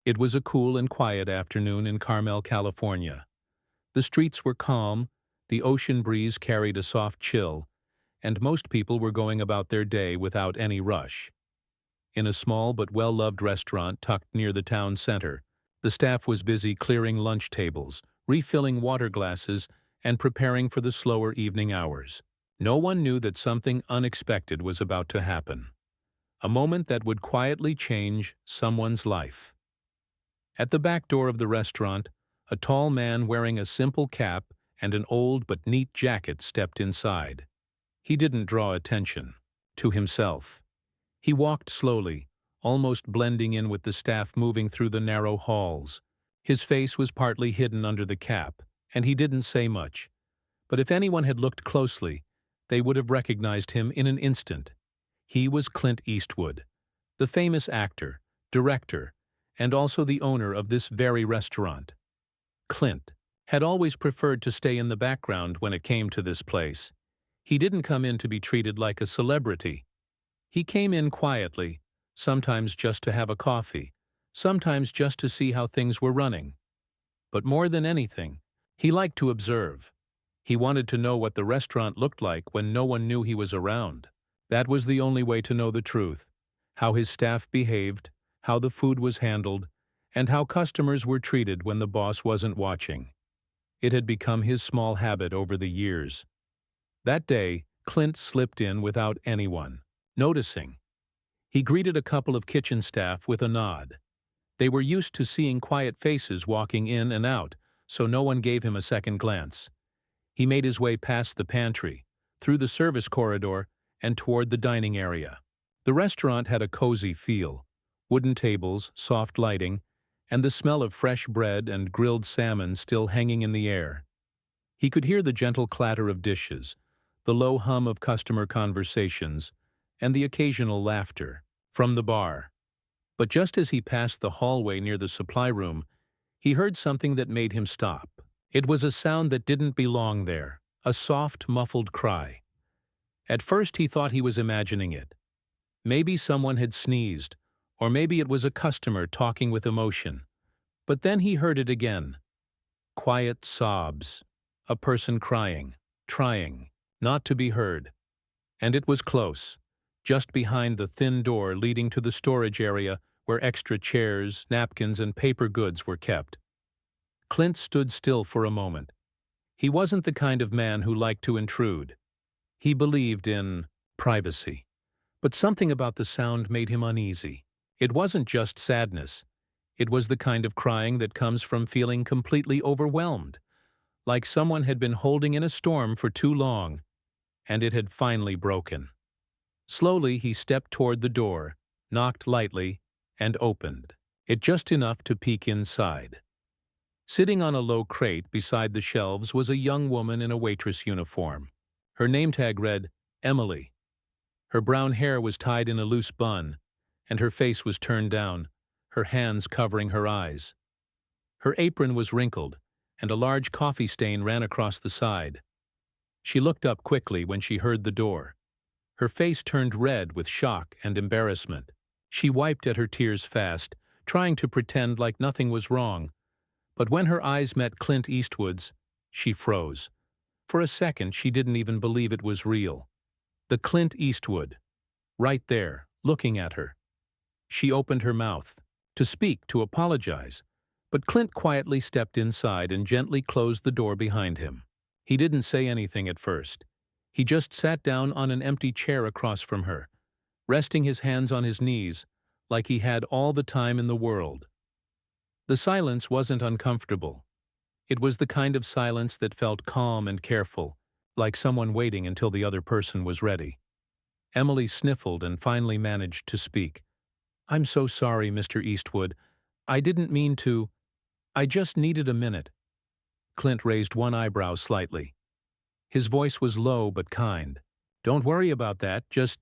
It was a cool and quiet afternoon in Carmel, California. The streets were calm, the ocean breeze carried a soft chill, and most people were going about their day without any rush. In a small but well-loved restaurant tucked near the town center, the staff was busy clearing lunch tables, refilling water glasses, and preparing for the slower evening hours. No one knew that something unexpected was about to happen. A moment that would quietly change someone's life. At the back door of the restaurant, a tall man wearing a simple cap and an old but neat jacket stepped inside. He didn't draw attention to himself. He walked slowly, almost blending in with the staff moving through the narrow halls. His face was partly hidden under the cap, and he didn't say much. But if anyone had looked closely, they would have recognized him in an instant. He was Clint Eastwood, the famous actor, director, and also the owner of this very restaurant. Clint had always preferred to stay in the background when it came to this place. He didn't come in to be treated like a celebrity. He came in quietly, sometimes just to have a coffee, sometimes just to see how things were running. But more than anything, he liked to observe. He wanted to know what the restaurant looked like when no one knew he was around. That was the only way to know the truth: how his staff behaved, how the food was handled, and how customers were treated when the boss wasn't watching. It had become his small habit over the years. That day, Clint slipped in without anyone noticing. He greeted a couple of kitchen staff with a nod. They were used to seeing quiet faces walking in and out, so no one gave him a second glance. He made his way past the pantry, through the service corridor, and toward the dining area. The restaurant had a cozy feel: wooden tables, soft lighting, and the smell of fresh bread and grilled salmon still hanging in the air. He could hear the gentle clatter of dishes, the low hum of customer conversations, and the occasional laughter from the bar. But just as he passed the hallway near the supply room, he heard something that made him stop. It was a sound that didn't belong there, a soft, muffled cry. At first he thought he was imagining it. Maybe someone had sneezed, or maybe it was a customer talking with emotion. But then he heard it again. Quiet sobs, a person crying, trying not to be heard. And it was close, just behind the thin door leading to the storage area where extra chairs, napkins, and paper goods were kept. Clint stood still for a moment. He wasn't the kind of man who liked to intrude. He believed in privacy. But something about the sound made him uneasy. It wasn't just sadness. It was the kind of crying that comes from feeling completely overwhelmed, like someone had been holding in a storm for too long, and it had finally broken. Slowly he stepped toward the door, knocked lightly, and opened it just enough to peek inside. Sitting on a low crate beside the shelves was a young woman in a waitress uniform. Her name tag read, Emily. Her brown hair was tied in a loose bun, and her face was turned down, her hands covering her eyes. Her apron was wrinkled, and a large coffee stain ran across the side. She looked up quickly when she heard the door. Her face turned red with shock and embarrassment. She wiped at her tears fast, trying to pretend like nothing was wrong. But when her eyes met Clint Eastwood's, she froze. For a second, she didn't even believe it was real. The Clint Eastwood, right there, looking at her. She opened her mouth to speak, to apologize, but Clint quietly stepped inside and gently closed the door behind him. He didn't say anything at first. He just sat down on an empty chair across from her, resting his hands on his knees like he had all the time in the world. The silence wasn't uncomfortable. It was the kind of silence that felt calm and careful, like someone waiting until the other person was ready. Emily sniffled and finally managed to speak. "I'm so sorry, Mr. Eastwood. I didn't mean to. I just needed a minute." Clint raised one eyebrow slightly. His voice was low but kind. "Don't worry about that, just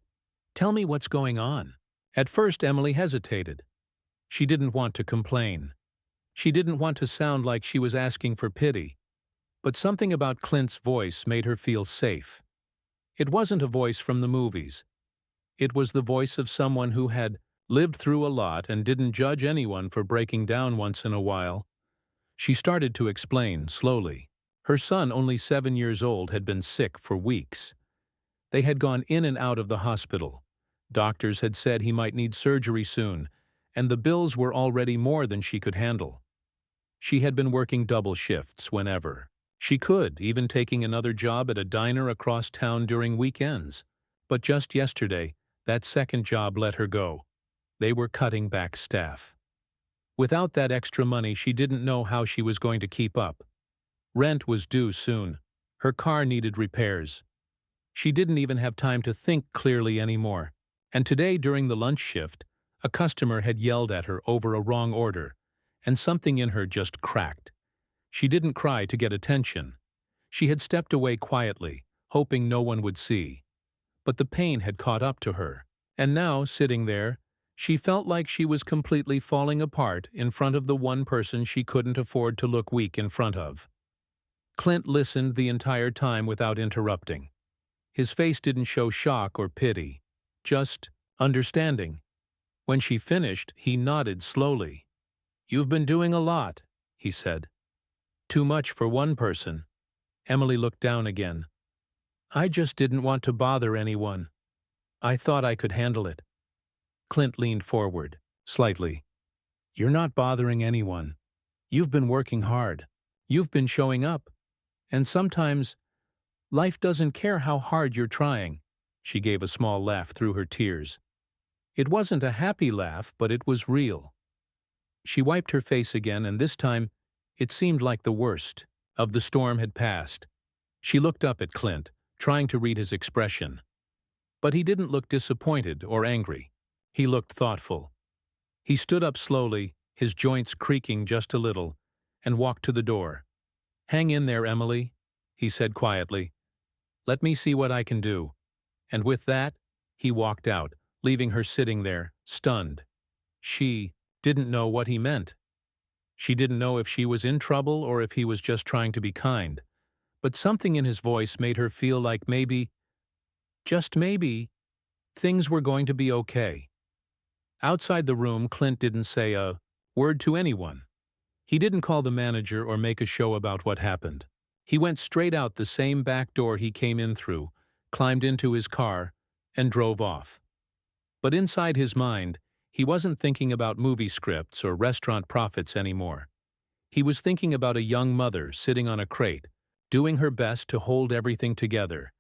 tell me what's going on." At first, Emily hesitated. She didn't want to complain. She didn't want to sound like she was asking for pity. But something about Clint's voice made her feel safe. It wasn't a voice from the movies. It was the voice of someone who had lived through a lot and didn't judge anyone for breaking down once in a while. She started to explain, slowly. Her son, only 7 years old, had been sick for weeks. They had gone in and out of the hospital. Doctors had said he might need surgery soon, and the bills were already more than she could handle. She had been working double shifts whenever she could, even taking another job at a diner across town during weekends. But just yesterday, that second job let her go. They were cutting back staff. Without that extra money, she didn't know how she was going to keep up. Rent was due soon. Her car needed repairs. She didn't even have time to think clearly anymore. And today, during the lunch shift, a customer had yelled at her over a wrong order, and something in her just cracked. She didn't cry to get attention. She had stepped away quietly, hoping no one would see. But the pain had caught up to her, and now, sitting there, she felt like she was completely falling apart in front of the one person she couldn't afford to look weak in front of. Clint listened the entire time without interrupting. His face didn't show shock or pity, just understanding. When she finished, he nodded slowly. "You've been doing a lot," he said. "Too much for one person." Emily looked down again. "I just didn't want to bother anyone. I thought I could handle it." Clint leaned forward, slightly. "You're not bothering anyone. You've been working hard. You've been showing up. And sometimes, life doesn't care how hard you're trying." She gave a small laugh through her tears. It wasn't a happy laugh, but it was real. She wiped her face again, and this time, it seemed like the worst of the storm had passed. She looked up at Clint, trying to read his expression. But he didn't look disappointed or angry. He looked thoughtful. He stood up slowly, his joints creaking just a little, and walked to the door. "Hang in there, Emily," he said quietly. "Let me see what I can do." And with that, he walked out, leaving her sitting there, stunned. She didn't know what he meant. She didn't know if she was in trouble or if he was just trying to be kind. But something in his voice made her feel like maybe, just maybe, things were going to be okay. Outside the room, Clint didn't say a word to anyone. He didn't call the manager or make a show about what happened. He went straight out the same back door he came in through, climbed into his car, and drove off. But inside his mind, he wasn't thinking about movie scripts or restaurant profits anymore. He was thinking about a young mother sitting on a crate, doing her best to hold everything together.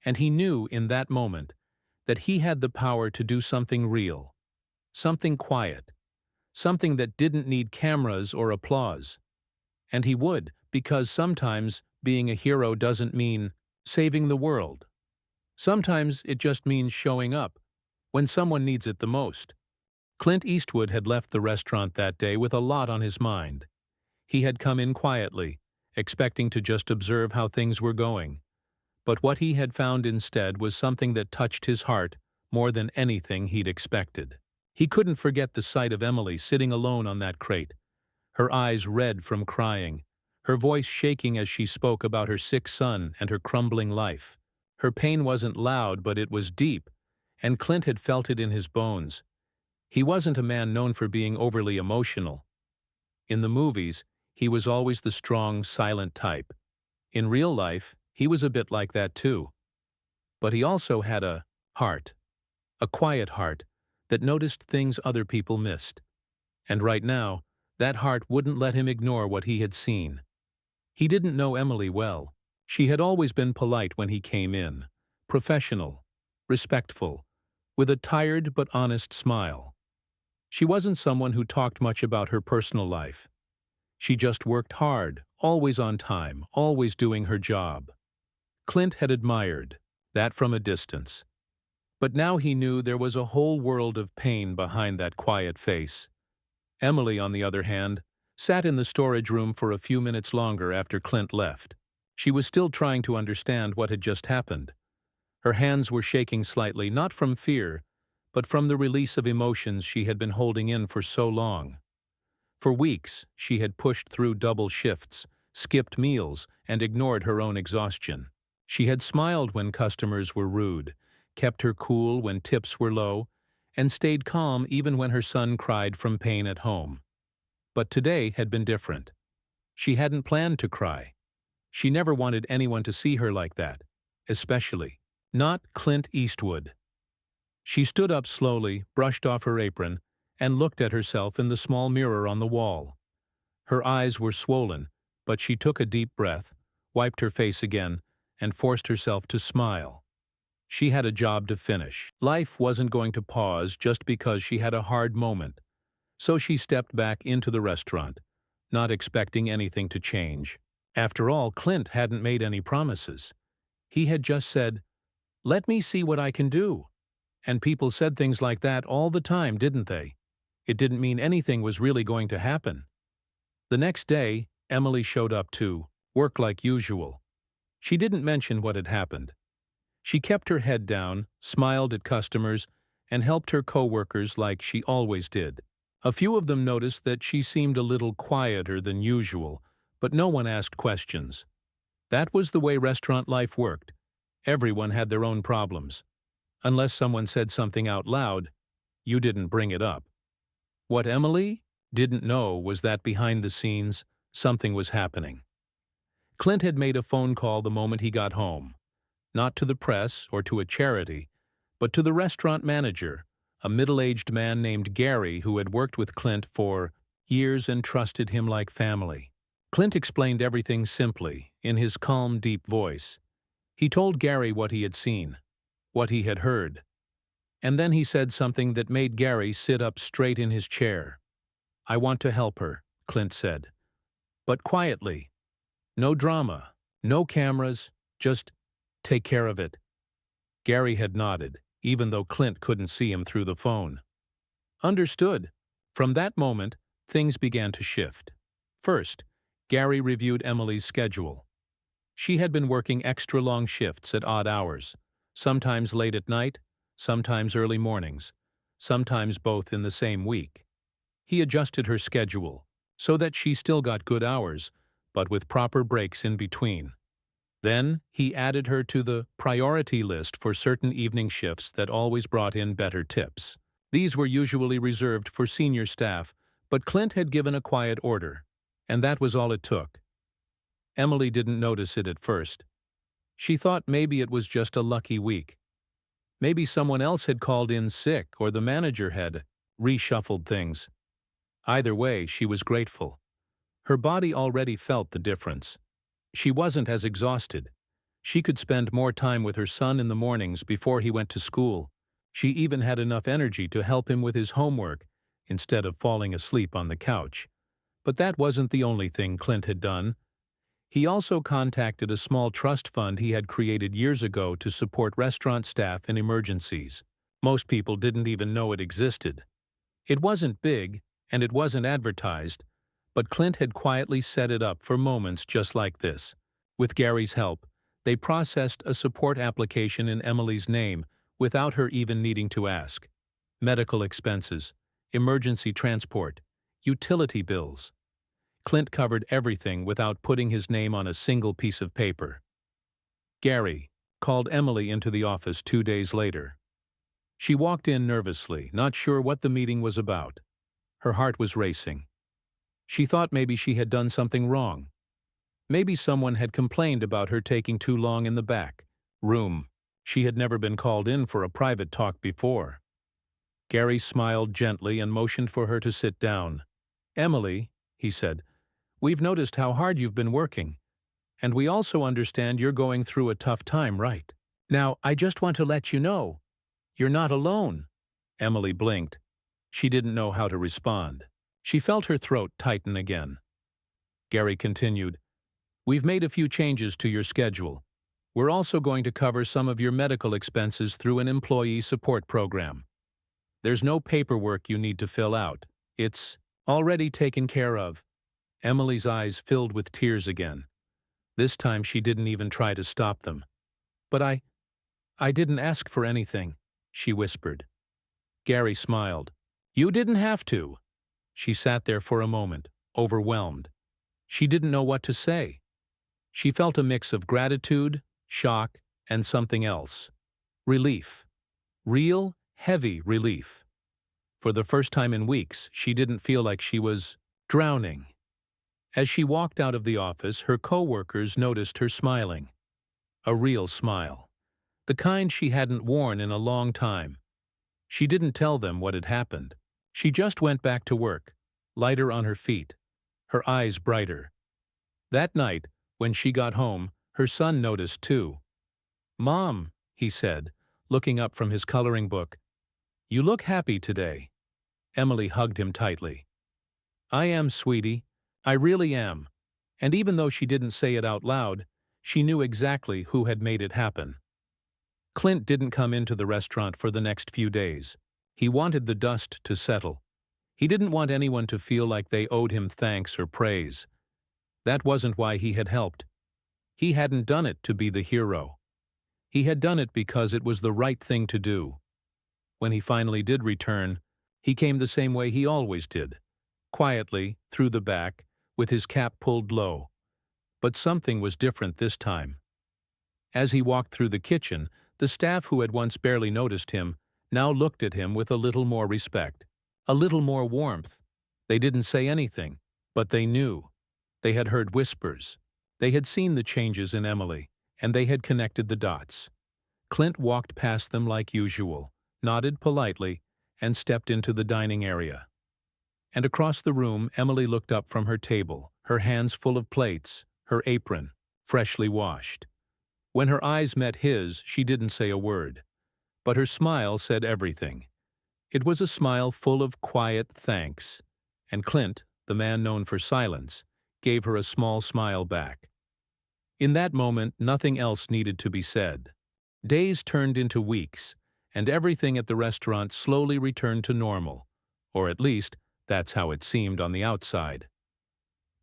And he knew in that moment that he had the power to do something real, something quiet, something that didn't need cameras or applause. And he would, because sometimes being a hero doesn't mean saving the world. Sometimes it just means showing up when someone needs it the most. Clint Eastwood had left the restaurant that day with a lot on his mind. He had come in quietly, expecting to just observe how things were going. But what he had found instead was something that touched his heart more than anything he'd expected. He couldn't forget the sight of Emily sitting alone on that crate, her eyes red from crying, her voice shaking as she spoke about her sick son and her crumbling life. Her pain wasn't loud, but it was deep, and Clint had felt it in his bones. He wasn't a man known for being overly emotional. In the movies, he was always the strong, silent type. In real life, he was a bit like that too. But he also had a heart, a quiet heart, that noticed things other people missed. And right now, that heart wouldn't let him ignore what he had seen. He didn't know Emily well. She had always been polite when he came in, professional, respectful, with a tired but honest smile. She wasn't someone who talked much about her personal life. She just worked hard, always on time, always doing her job. Clint had admired that from a distance. But now he knew there was a whole world of pain behind that quiet face. Emily, on the other hand, sat in the storage room for a few minutes longer after Clint left. She was still trying to understand what had just happened. Her hands were shaking slightly, not from fear, but from the release of emotions she had been holding in for so long. For weeks, she had pushed through double shifts, skipped meals, and ignored her own exhaustion. She had smiled when customers were rude, kept her cool when tips were low, and stayed calm even when her son cried from pain at home. But today had been different. She hadn't planned to cry. She never wanted anyone to see her like that, especially not Clint Eastwood. She stood up slowly, brushed off her apron, and looked at herself in the small mirror on the wall. Her eyes were swollen, but she took a deep breath, wiped her face again, and forced herself to smile. She had a job to finish. Life wasn't going to pause just because she had a hard moment. So she stepped back into the restaurant, not expecting anything to change. After all, Clint hadn't made any promises. He had just said, "Let me see what I can do." And people said things like that all the time, didn't they? It didn't mean anything was really going to happen. The next day, Emily showed up too, work like usual. She didn't mention what had happened. She kept her head down, smiled at customers, and helped her co-workers like she always did. A few of them noticed that she seemed a little quieter than usual, but no one asked questions. That was the way restaurant life worked. Everyone had their own problems. Unless someone said something out loud, you didn't bring it up. What Emily didn't know was that behind the scenes, something was happening. Clint had made a phone call the moment he got home. Not to the press or to a charity, but to the restaurant manager, a middle-aged man named Gary who had worked with Clint for years and trusted him like family. Clint explained everything simply, in his calm, deep voice. He told Gary what he had seen, what he had heard. And then he said something that made Gary sit up straight in his chair. "I want to help her," Clint said. "But quietly. No drama, no cameras, just take care of it." Gary had nodded, even though Clint couldn't see him through the phone. Understood. From that moment, things began to shift. First, Gary reviewed Emily's schedule. She had been working extra long shifts at odd hours, sometimes late at night, sometimes early mornings, sometimes both in the same week. He adjusted her schedule so that she still got good hours, but with proper breaks in between. Then, he added her to the priority list for certain evening shifts that always brought in better tips. These were usually reserved for senior staff, but Clint had given a quiet order, and that was all it took. Emily didn't notice it at first. She thought maybe it was just a lucky week. Maybe someone else had called in sick or the manager had reshuffled things. Either way, she was grateful. Her body already felt the difference. She wasn't as exhausted. She could spend more time with her son in the mornings before he went to school. She even had enough energy to help him with his homework instead of falling asleep on the couch. But that wasn't the only thing Clint had done. He also contacted a small trust fund he had created years ago to support restaurant staff in emergencies. Most people didn't even know it existed. It wasn't big, and it wasn't advertised, but Clint had quietly set it up for moments just like this. With Gary's help, they processed a support application in Emily's name without her even needing to ask. Medical expenses, emergency transport, utility bills. Clint covered everything without putting his name on a single piece of paper. Gary called Emily into the office 2 days later. She walked in nervously, not sure what the meeting was about. Her heart was racing. She thought maybe she had done something wrong. Maybe someone had complained about her taking too long in the back room. She had never been called in for a private talk before. Gary smiled gently and motioned for her to sit down. "Emily," he said, "we've noticed how hard you've been working, and we also understand you're going through a tough time, right? Now, I just want to let you know, you're not alone." Emily blinked. She didn't know how to respond. She felt her throat tighten again. Gary continued, "We've made a few changes to your schedule. We're also going to cover some of your medical expenses through an employee support program. There's no paperwork you need to fill out. It's already taken care of." Emily's eyes filled with tears again. This time she didn't even try to stop them. "But I didn't ask for anything," she whispered. Gary smiled. "You didn't have to." She sat there for a moment, overwhelmed. She didn't know what to say. She felt a mix of gratitude, shock, and something else. Relief. Real, heavy relief. For the first time in weeks, she didn't feel like she was drowning. As she walked out of the office, her co-workers noticed her smiling. A real smile. The kind she hadn't worn in a long time. She didn't tell them what had happened. She just went back to work, lighter on her feet, her eyes brighter. That night, when she got home, her son noticed too. "Mom," he said, looking up from his coloring book, "you look happy today." Emily hugged him tightly. "I am, sweetie. I really am." And even though she didn't say it out loud, she knew exactly who had made it happen. Clint didn't come into the restaurant for the next few days. He wanted the dust to settle. He didn't want anyone to feel like they owed him thanks or praise. That wasn't why he had helped. He hadn't done it to be the hero. He had done it because it was the right thing to do. When he finally did return, he came the same way he always did, quietly, through the back, with his cap pulled low. But something was different this time. As he walked through the kitchen, the staff who had once barely noticed him now looked at him with a little more respect, a little more warmth. They didn't say anything, but they knew. They had heard whispers. They had seen the changes in Emily, and they had connected the dots. Clint walked past them like usual, nodded politely, and stepped into the dining area. And across the room, Emily looked up from her table, her hands full of plates, her apron, freshly washed. When her eyes met his, she didn't say a word. But her smile said everything. It was a smile full of quiet thanks. And Clint, the man known for silence, gave her a small smile back. In that moment, nothing else needed to be said. Days turned into weeks, and everything at the restaurant slowly returned to normal, or at least, that's how it seemed on the outside.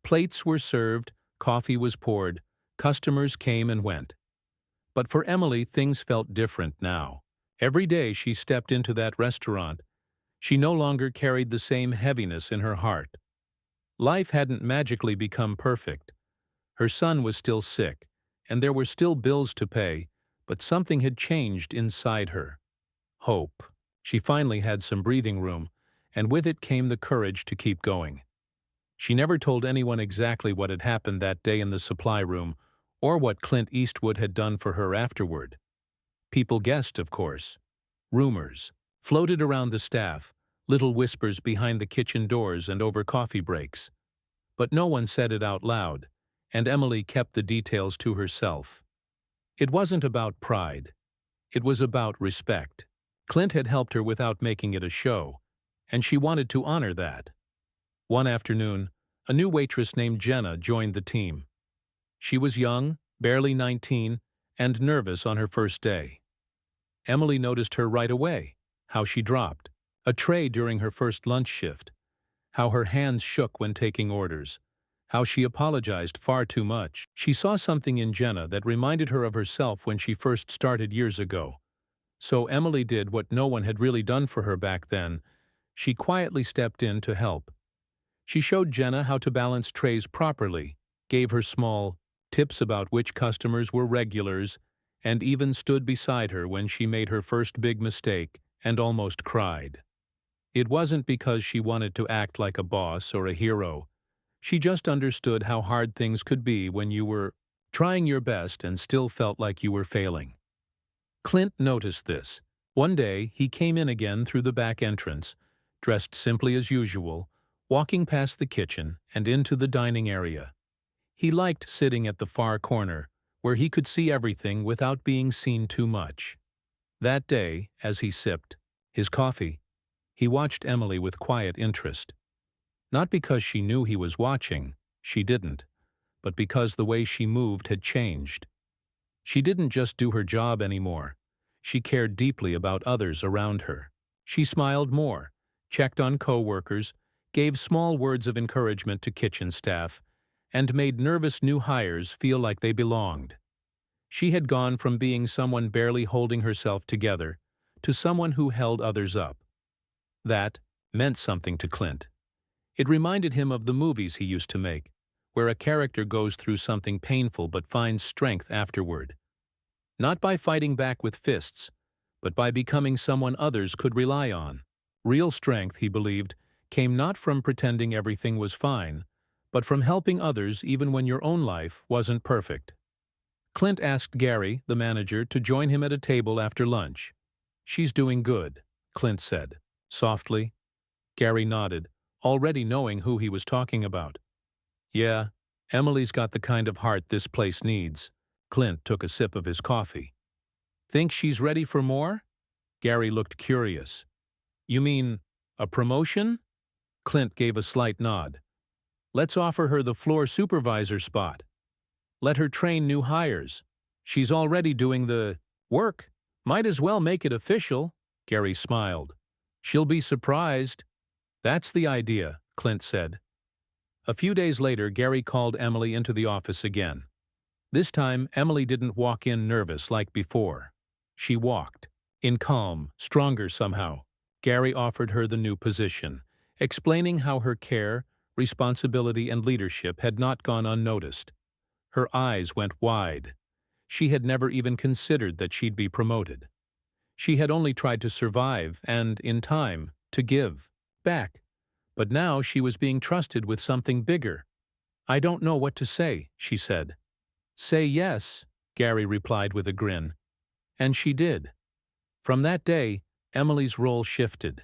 Plates were served, coffee was poured, customers came and went. But for Emily, things felt different now. Every day she stepped into that restaurant, she no longer carried the same heaviness in her heart. Life hadn't magically become perfect. Her son was still sick, and there were still bills to pay, but something had changed inside her. Hope. She finally had some breathing room, and with it came the courage to keep going. She never told anyone exactly what had happened that day in the supply room, or what Clint Eastwood had done for her afterward. People guessed, of course. Rumors floated around the staff, little whispers behind the kitchen doors and over coffee breaks. But no one said it out loud, and Emily kept the details to herself. It wasn't about pride. It was about respect. Clint had helped her without making it a show, and she wanted to honor that. One afternoon, a new waitress named Jenna joined the team. She was young, barely 19, and nervous on her first day. Emily noticed her right away, how she dropped a tray during her first lunch shift, how her hands shook when taking orders, how she apologized far too much. She saw something in Jenna that reminded her of herself when she first started years ago. So Emily did what no one had really done for her back then. She quietly stepped in to help. She showed Jenna how to balance trays properly, gave her small tips about which customers were regulars, and even stood beside her when she made her first big mistake and almost cried. It wasn't because she wanted to act like a boss or a hero. She just understood how hard things could be when you were trying your best and still felt like you were failing. Clint noticed this. One day, he came in again through the back entrance, dressed simply as usual, walking past the kitchen and into the dining area. He liked sitting at the far corner, where he could see everything without being seen too much. That day, as he sipped his coffee, he watched Emily with quiet interest. Not because she knew he was watching, she didn't, but because the way she moved had changed. She didn't just do her job anymore. She cared deeply about others around her. She smiled more, checked on co-workers, gave small words of encouragement to kitchen staff, and made nervous new hires feel like they belonged. She had gone from being someone barely holding herself together to someone who held others up. That meant something to Clint. It reminded him of the movies he used to make, where a character goes through something painful but finds strength afterward. Not by fighting back with fists, but by becoming someone others could rely on. Real strength, he believed, came not from pretending everything was fine, but from helping others even when your own life wasn't perfect. Clint asked Gary, the manager, to join him at a table after lunch. "She's doing good," Clint said, softly. Gary nodded, already knowing who he was talking about. "Yeah, Emily's got the kind of heart this place needs." Clint took a sip of his coffee. "Think she's ready for more?" Gary looked curious. "You mean a promotion?" Clint gave a slight nod. "Let's offer her the floor supervisor spot. Let her train new hires. She's already doing the work. Might as well make it official." Gary smiled. "She'll be surprised." "That's the idea," Clint said. A few days later, Gary called Emily into the office again. This time, Emily didn't walk in nervous like before. She walked, in calm, stronger somehow. Gary offered her the new position, explaining how her care, responsibility, and leadership had not gone unnoticed. Her eyes went wide. She had never even considered that she'd be promoted. She had only tried to survive and, in time, to give back. But now she was being trusted with something bigger. "I don't know what to say," she said. "Say yes," Gary replied with a grin. And she did. From that day, Emily's role shifted.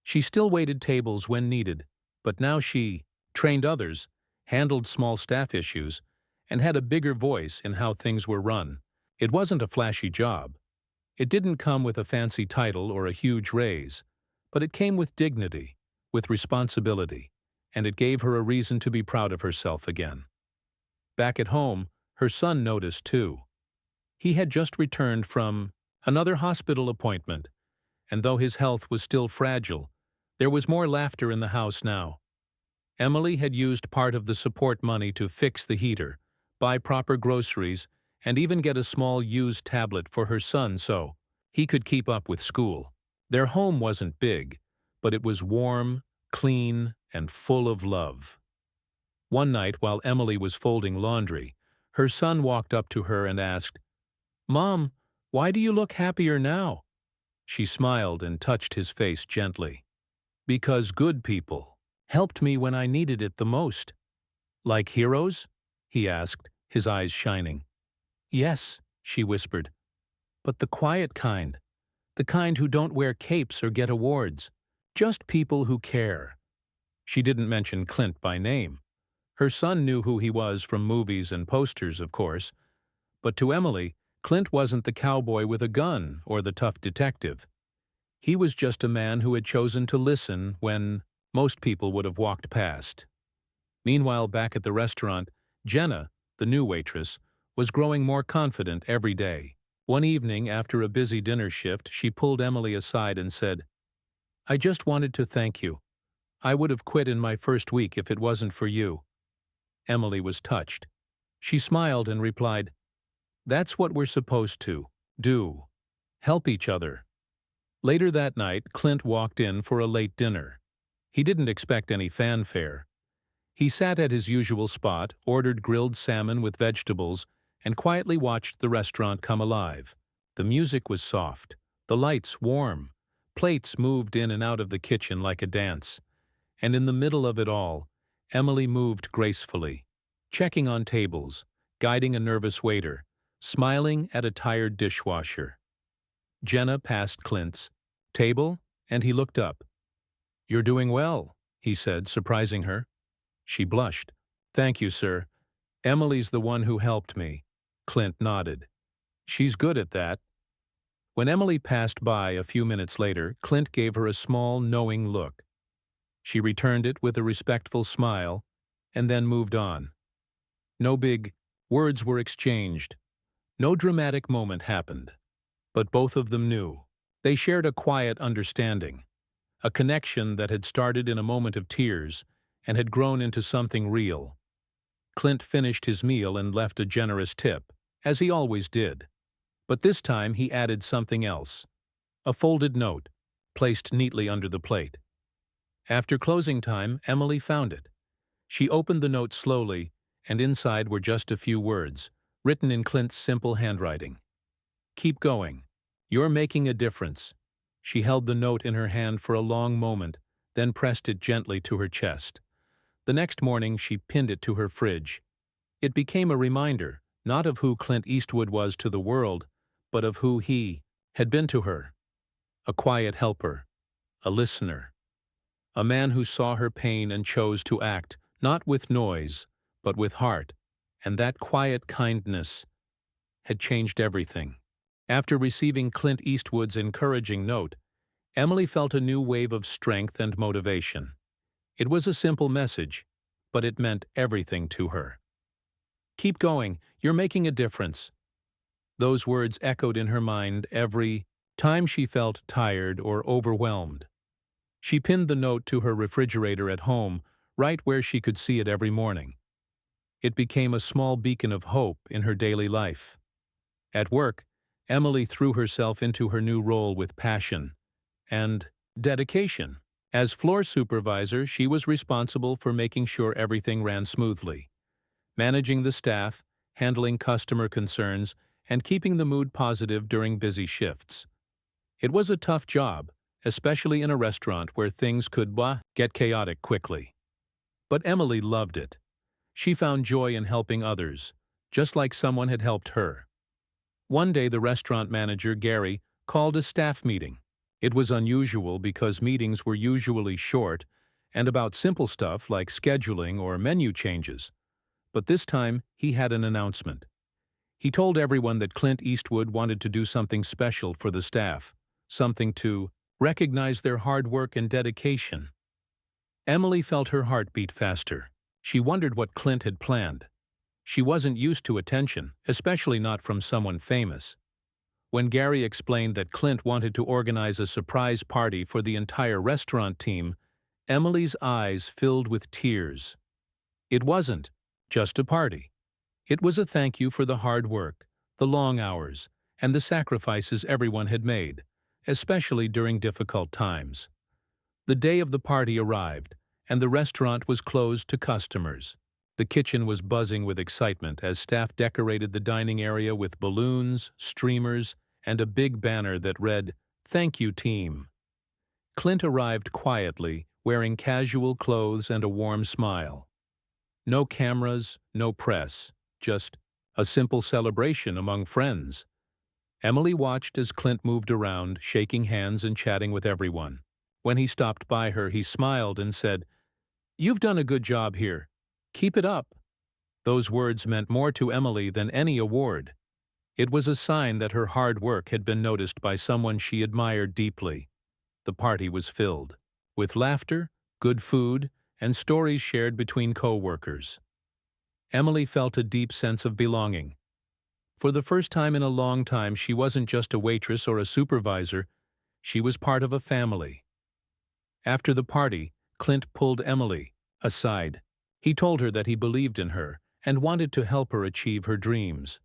She still waited tables when needed, but now she trained others, handled small staff issues, and had a bigger voice in how things were run. It wasn't a flashy job. It didn't come with a fancy title or a huge raise, but it came with dignity, with responsibility, and it gave her a reason to be proud of herself again. Back at home, her son noticed too. He had just returned from another hospital appointment, and though his health was still fragile, there was more laughter in the house now. Emily had used part of the support money to fix the heater, buy proper groceries, and even get a small used tablet for her son so he could keep up with school. Their home wasn't big, but it was warm, clean, and full of love. One night, while Emily was folding laundry, her son walked up to her and asked, "Mom, why do you look happier now?" She smiled and touched his face gently. "Because good people helped me when I needed it the most." "Like heroes?" he asked, his eyes shining. "Yes," she whispered. "But the quiet kind. The kind who don't wear capes or get awards. Just people who care." She didn't mention Clint by name. Her son knew who he was from movies and posters, of course. But to Emily, Clint wasn't the cowboy with a gun or the tough detective. He was just a man who had chosen to listen when most people would have walked past. Meanwhile, back at the restaurant, Jenna, the new waitress, was growing more confident every day. One evening, after a busy dinner shift, she pulled Emily aside and said, "I just wanted to thank you. I would have quit in my first week if it wasn't for you." Emily was touched. She smiled and replied, "That's what we're supposed to do. Help each other." Later that night, Clint walked in for a late dinner. He didn't expect any fanfare. He sat at his usual spot, ordered grilled salmon with vegetables, and quietly watched the restaurant come alive. The music was soft, the lights warm, plates moved in and out of the kitchen like a dance. And in the middle of it all, Emily moved gracefully, checking on tables, guiding a nervous waiter, smiling at a tired dishwasher. Jenna passed Clint's table, and he looked up. "You're doing well," he said, surprising her. She blushed. "Thank you, sir. Emily's the one who helped me." Clint nodded. "She's good at that." When Emily passed by a few minutes later, Clint gave her a small, knowing look. She returned it with a respectful smile, and then moved on. No big words were exchanged. No dramatic moment happened. But both of them knew. They shared a quiet understanding, a connection that had started in a moment of tears and had grown into something real. Clint finished his meal and left a generous tip, as he always did. But this time he added something else, a folded note, placed neatly under the plate. After closing time, Emily found it. She opened the note slowly, and inside were just a few words, written in Clint's simple handwriting. "Keep going. You're making a difference." She held the note in her hand for a long moment, then pressed it gently to her chest. The next morning she pinned it to her fridge. It became a reminder, not of who Clint Eastwood was to the world, but of who he had been to her. A quiet helper, a listener, a man who saw her pain and chose to act, not with noise, but with heart, and that quiet kindness had changed everything. After receiving Clint Eastwood's encouraging note, Emily felt a new wave of strength and motivation. It was a simple message, but it meant everything to her. "Keep going, you're making a difference." Those words echoed in her mind every time she felt tired or overwhelmed. She pinned the note to her refrigerator at home, right where she could see it every morning. It became a small beacon of hope in her daily life. At work, Emily threw herself into her new role with passion and dedication. As floor supervisor, she was responsible for making sure everything ran smoothly, managing the staff, handling customer concerns, and keeping the mood positive during busy shifts. It was a tough job, especially in a restaurant where things could get chaotic quickly. But Emily loved it. She found joy in helping others, just like someone had helped her. One day the restaurant manager, Gary, called a staff meeting. It was unusual because meetings were usually short and about simple stuff like scheduling or menu changes. But this time, he had an announcement. He told everyone that Clint Eastwood wanted to do something special for the staff, something to recognize their hard work and dedication. Emily felt her heart beat faster. She wondered what Clint had planned. She wasn't used to attention, especially not from someone famous. When Gary explained that Clint wanted to organize a surprise party for the entire restaurant team, Emily's eyes filled with tears. It wasn't just a party. It was a thank you for the hard work, the long hours, and the sacrifices everyone had made, especially during difficult times. The day of the party arrived, and the restaurant was closed to customers. The kitchen was buzzing with excitement as staff decorated the dining area with balloons, streamers, and a big banner that read, "Thank you, team." Clint arrived quietly, wearing casual clothes and a warm smile. No cameras, no press, just a simple celebration among friends. Emily watched as Clint moved around, shaking hands and chatting with everyone. When he stopped by her, he smiled and said, "You've done a good job here. Keep it up." Those words meant more to Emily than any award. It was a sign that her hard work had been noticed by someone she admired deeply. The party was filled with laughter, good food, and stories shared between co-workers. Emily felt a deep sense of belonging. For the first time in a long time, she wasn't just a waitress or a supervisor, she was part of a family. After the party, Clint pulled Emily aside. He told her that he believed in her and wanted to help her achieve her dreams.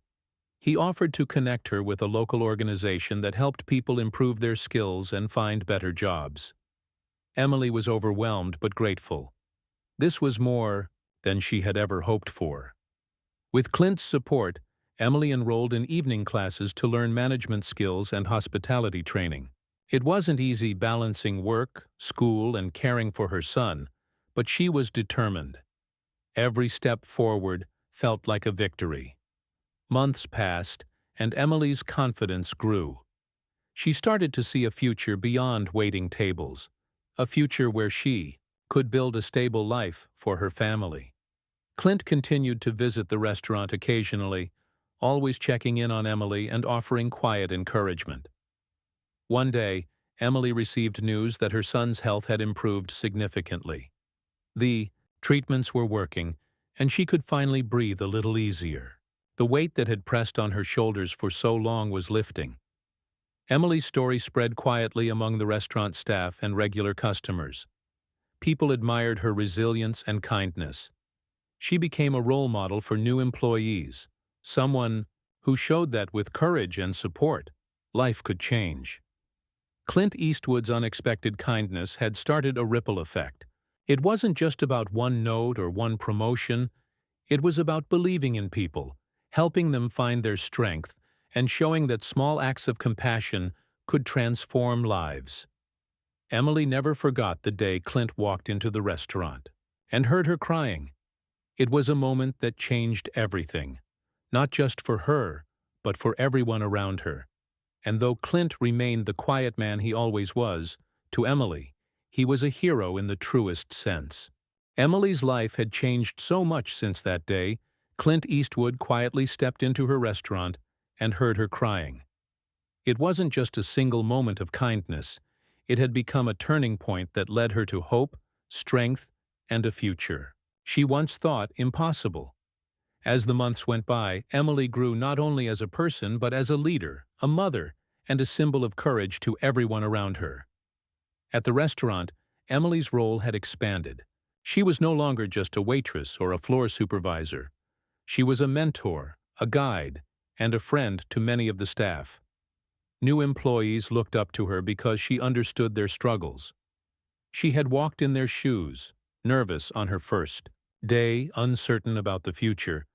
He offered to connect her with a local organization that helped people improve their skills and find better jobs. Emily was overwhelmed but grateful. This was more than she had ever hoped for. With Clint's support, Emily enrolled in evening classes to learn management skills and hospitality training. It wasn't easy balancing work, school, and caring for her son, but she was determined. Every step forward felt like a victory. Months passed, and Emily's confidence grew. She started to see a future beyond waiting tables, a future where she could build a stable life for her family. Clint continued to visit the restaurant occasionally, always checking in on Emily and offering quiet encouragement. One day, Emily received news that her son's health had improved significantly. The treatments were working, and she could finally breathe a little easier. The weight that had pressed on her shoulders for so long was lifting. Emily's story spread quietly among the restaurant staff and regular customers. People admired her resilience and kindness. She became a role model for new employees, someone who showed that with courage and support, life could change. Clint Eastwood's unexpected kindness had started a ripple effect. It wasn't just about one note or one promotion. It was about believing in people, helping them find their strength, and showing that small acts of compassion could transform lives. Emily never forgot the day Clint walked into the restaurant and heard her crying. It was a moment that changed everything, not just for her, but for everyone around her. And though Clint remained the quiet man he always was, to Emily, he was a hero in the truest sense. Emily's life had changed so much since that day. Clint Eastwood quietly stepped into her restaurant and heard her crying. It wasn't just a single moment of kindness. It had become a turning point that led her to hope, strength, and a future she once thought impossible. As the months went by, Emily grew not only as a person but as a leader, a mother, and a symbol of courage to everyone around her. At the restaurant, Emily's role had expanded. She was no longer just a waitress or a floor supervisor. She was a mentor, a guide, and a friend to many of the staff. New employees looked up to her because she understood their struggles. She had walked in their shoes, nervous on her first day, uncertain about the future,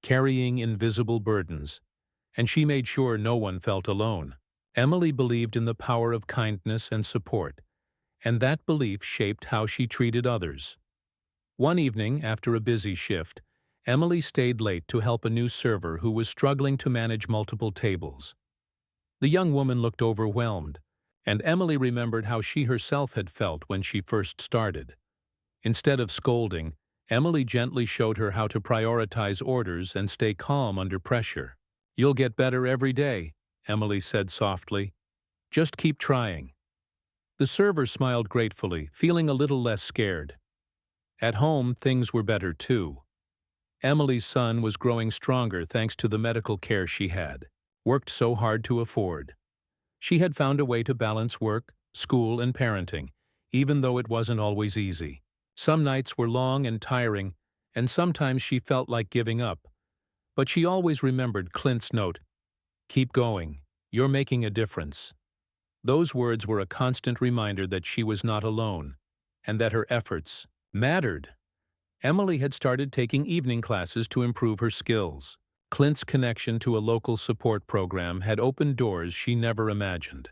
carrying invisible burdens, and she made sure no one felt alone. Emily believed in the power of kindness and support, and that belief shaped how she treated others. One evening, after a busy shift, Emily stayed late to help a new server who was struggling to manage multiple tables. The young woman looked overwhelmed, and Emily remembered how she herself had felt when she first started. Instead of scolding, Emily gently showed her how to prioritize orders and stay calm under pressure. "You'll get better every day," Emily said softly. "Just keep trying." The server smiled gratefully, feeling a little less scared. At home, things were better too. Emily's son was growing stronger thanks to the medical care she had worked so hard to afford. She had found a way to balance work, school, and parenting, even though it wasn't always easy. Some nights were long and tiring, and sometimes she felt like giving up. But she always remembered Clint's note, "Keep going, you're making a difference." Those words were a constant reminder that she was not alone, and that her efforts mattered. Emily had started taking evening classes to improve her skills. Clint's connection to a local support program had opened doors she never imagined.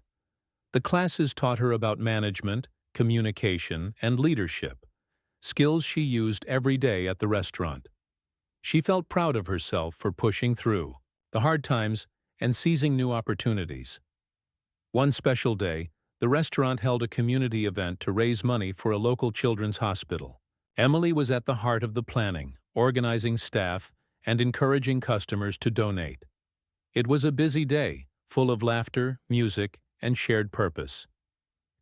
The classes taught her about management, communication, and leadership, skills she used every day at the restaurant. She felt proud of herself for pushing through the hard times and seizing new opportunities. One special day, the restaurant held a community event to raise money for a local children's hospital. Emily was at the heart of the planning, organizing staff, and encouraging customers to donate. It was a busy day, full of laughter, music, and shared purpose.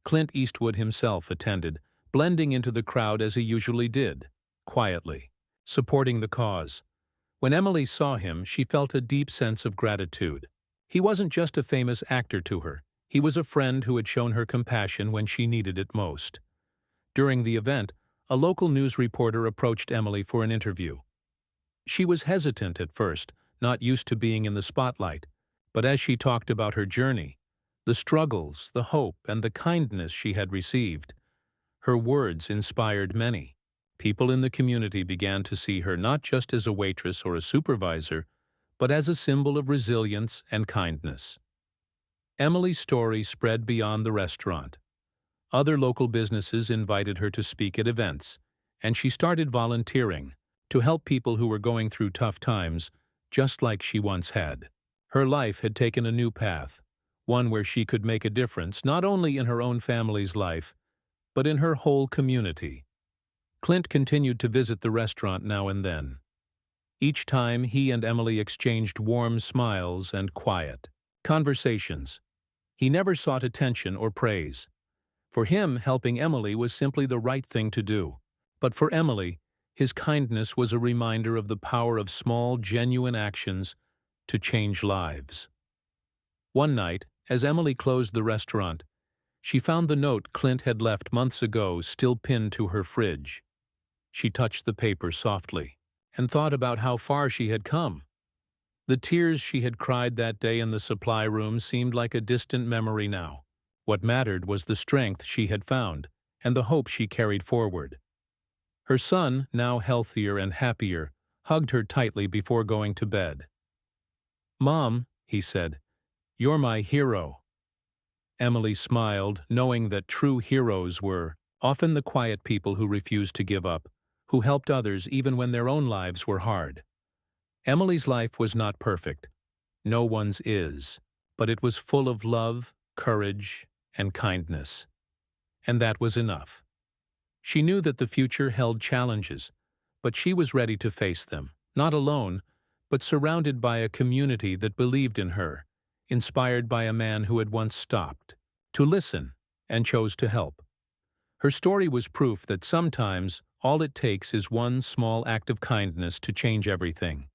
Clint Eastwood himself attended, blending into the crowd as he usually did, quietly, supporting the cause. When Emily saw him, she felt a deep sense of gratitude. He wasn't just a famous actor to her. He was a friend who had shown her compassion when she needed it most. During the event, a local news reporter approached Emily for an interview. She was hesitant at first, not used to being in the spotlight, but as she talked about her journey, the struggles, the hope, and the kindness she had received, her words inspired many. People in the community began to see her not just as a waitress or a supervisor, but as a symbol of resilience and kindness. Emily's story spread beyond the restaurant. Other local businesses invited her to speak at events, and she started volunteering to help people who were going through tough times, just like she once had. Her life had taken a new path, one where she could make a difference not only in her own family's life, but in her whole community. Clint continued to visit the restaurant now and then. Each time, he and Emily exchanged warm smiles and quiet conversations. He never sought attention or praise. For him, helping Emily was simply the right thing to do. But for Emily, his kindness was a reminder of the power of small, genuine actions to change lives. One night, as Emily closed the restaurant, she found the note Clint had left months ago still pinned to her fridge. She touched the paper softly and thought about how far she had come. The tears she had cried that day in the supply room seemed like a distant memory now. What mattered was the strength she had found and the hope she carried forward. Her son, now healthier and happier, hugged her tightly before going to bed. "Mom," he said, "you're my hero." Emily smiled, knowing that true heroes were often the quiet people who refused to give up, who helped others even when their own lives were hard. Emily's life was not perfect. No one's is. But it was full of love, courage, and kindness. And that was enough. She knew that the future held challenges, but she was ready to face them, not alone, but surrounded by a community that believed in her, inspired by a man who had once stopped to listen and chose to help. Her story was proof that sometimes all it takes is one small act of kindness to change everything.